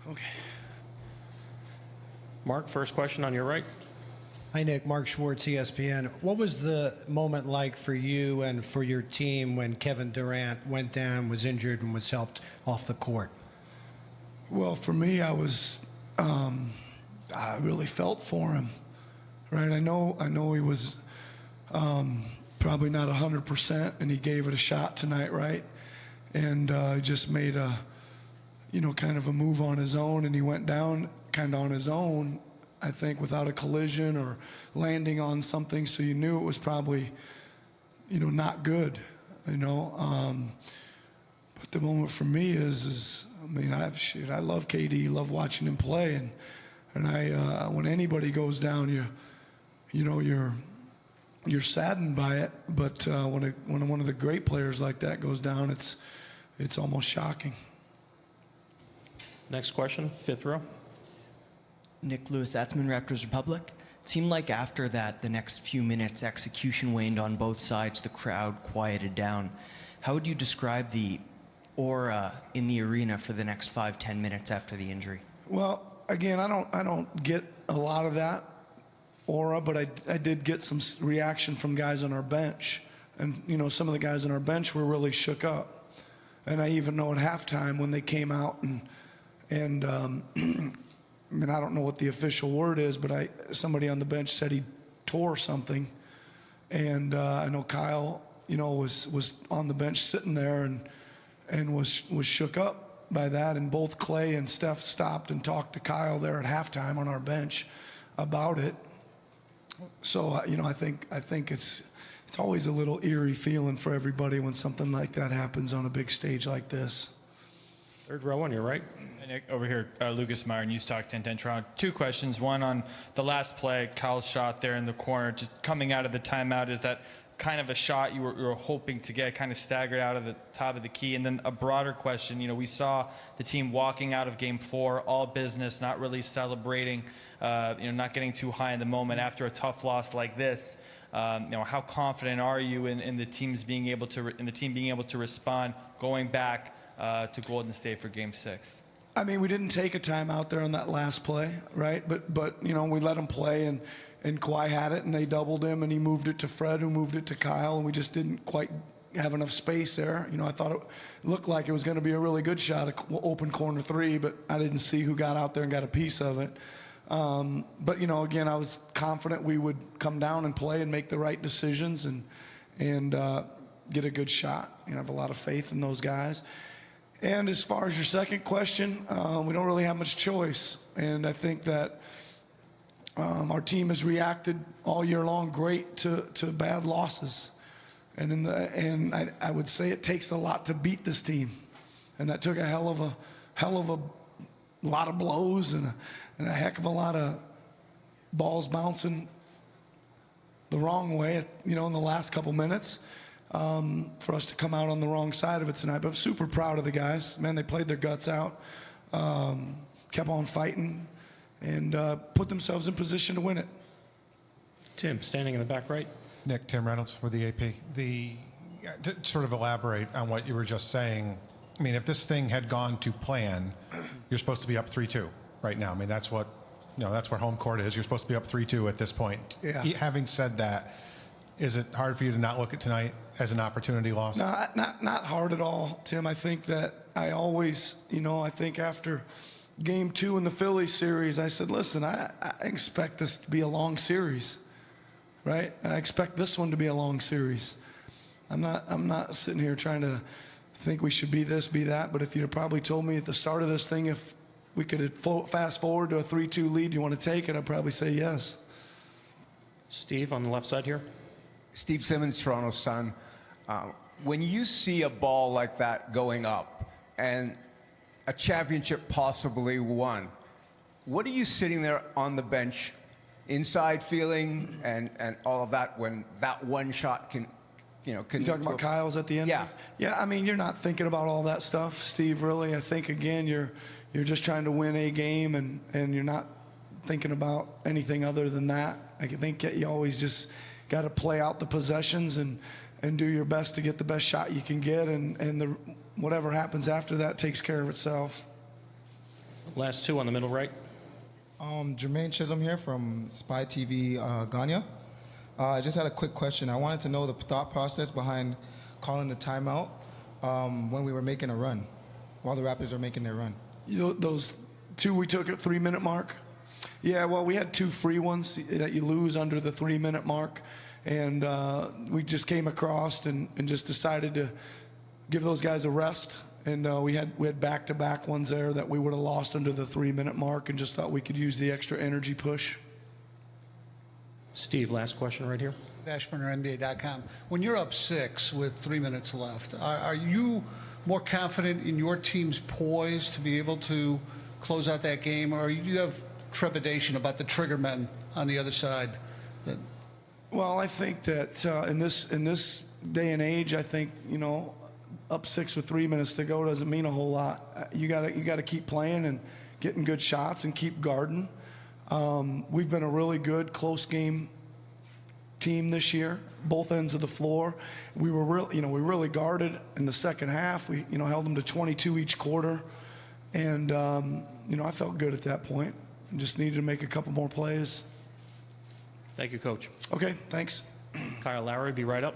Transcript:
Okay. Mark, first question on your right. Hi, Nick. Mark Schwartz, ESPN. What was the moment like for you and for your team when Kevin Durant went down, was injured, and was helped off the court? Well, for me, I really felt for him, right? I know he was probably not 100%, and he gave it a shot tonight, right? And he just made a, kind of a move on his own, and he went down kind of on his own, I think, without a collision or landing on something, so you knew it was probably, not good, But the moment for me is I love KD, love watching him play, and I when anybody goes down, you're saddened by it. But when one of the great players like that goes down, it's almost shocking. Next question, fifth row. Nick Lewis, Atzman, Raptors Republic. It seemed like after that, the next few minutes, execution waned on both sides. The crowd quieted down. How would you describe the aura in the arena for the next 5-10 minutes after the injury? Well, again, I don't get a lot of that aura, but I did get some reaction from guys on our bench, and some of the guys on our bench were really shook up. And I even know at halftime when they came out and I don't know what the official word is, but somebody on the bench said he tore something, and I know Kyle, was on the bench sitting there and was shook up by that, and both Clay and Steph stopped and talked to Kyle there at halftime on our bench about it. So I think it's always a little eerie feeling for everybody when something like that happens on a big stage like this. Third row on your right. Nick, over here, Lucas Meyer, News Talk 1010 Toronto. Two questions. One on the last play, Kyle's shot there in the corner, just coming out of the timeout. Is that kind of a shot you were hoping to get, kind of staggered out of the top of the key? And then a broader question, we saw the team walking out of Game 4, all business, not really celebrating, not getting too high in the moment after a tough loss like this. How confident are you in the team being able to respond, going back to Golden State for Game 6? I mean, we didn't take a time out there on that last play, right? But we let him play, and Kawhi had it, and they doubled him, and he moved it to Fred, who moved it to Kyle, and we just didn't quite have enough space there. I thought it looked like it was going to be a really good shot, an open corner three, but I didn't see who got out there and got a piece of it. But again, I was confident we would come down and play and make the right decisions and get a good shot. I have a lot of faith in those guys. And as far as your second question, we don't really have much choice. And I think that our team has reacted all year long great to bad losses. And I would say it takes a lot to beat this team. And that took a hell of a lot of blows and a heck of a lot of balls bouncing the wrong way, in the last couple minutes. For us to come out on the wrong side of it tonight. But I'm super proud of the guys. Man, they played their guts out, kept on fighting, and put themselves in position to win it. Tim, standing in the back right. Nick, Tim Reynolds for the AP. To sort of elaborate on what you were just saying, I mean, if this thing had gone to plan, you're supposed to be up 3-2 right now. I mean, that's what, that's where home court is. You're supposed to be up 3-2 at this point. Yeah. Having said that, is it hard for you to not look at tonight as an opportunity loss? No, not hard at all, Tim. I think that I always, I think after Game 2 in the Phillies series, I said, listen, I expect this to be a long series, right? And I expect this one to be a long series. I'm not sitting here trying to think we should be this, be that, but if you'd have probably told me at the start of this thing if we could fast forward to a 3-2 lead, you want to take it, I'd probably say yes. Steve, on the left side here. Steve Simmons, Toronto Sun. When you see a ball like that going up and a championship possibly won, what are you sitting there on the bench, inside feeling and all of that when that one shot can, you talking about Kyle's at the end? Yeah. Yeah, I mean, you're not thinking about all that stuff, Steve, really. I think, again, you're just trying to win a game, and you're not thinking about anything other than that. I think you always just got to play out the possessions and do your best to get the best shot you can get, and whatever happens after that takes care of itself. Last two on the middle right. Jermaine Chisholm here from Spy TV Ganya. I just had a quick question. I wanted to know the thought process behind calling the timeout when we were making a run, while the Raptors were making their run. Those two we took at 3-minute mark? Yeah, well, we had two free ones that you lose under the 3-minute mark. And we just came across and just decided to give those guys a rest. And we had back-to-back ones there that we would have lost under the 3-minute mark, and just thought we could use the extra energy push. Steve, last question right here. NBA.com. When you're up 6 with 3 minutes left, are you more confident in your team's poise to be able to close out that game, or you have trepidation about the trigger men on the other side? Well, I think that in this day and age, I think, you know, up 6 with 3 minutes to go doesn't mean a whole lot. You gotta keep playing and getting good shots and keep guarding. We've been a really good close game team this year, both ends of the floor. We really guarded in the second half. We held them to 22 each quarter, and I felt good at that point. Just needed to make a couple more plays. Thank you, Coach. Okay, thanks. Kyle Lowry, be right up.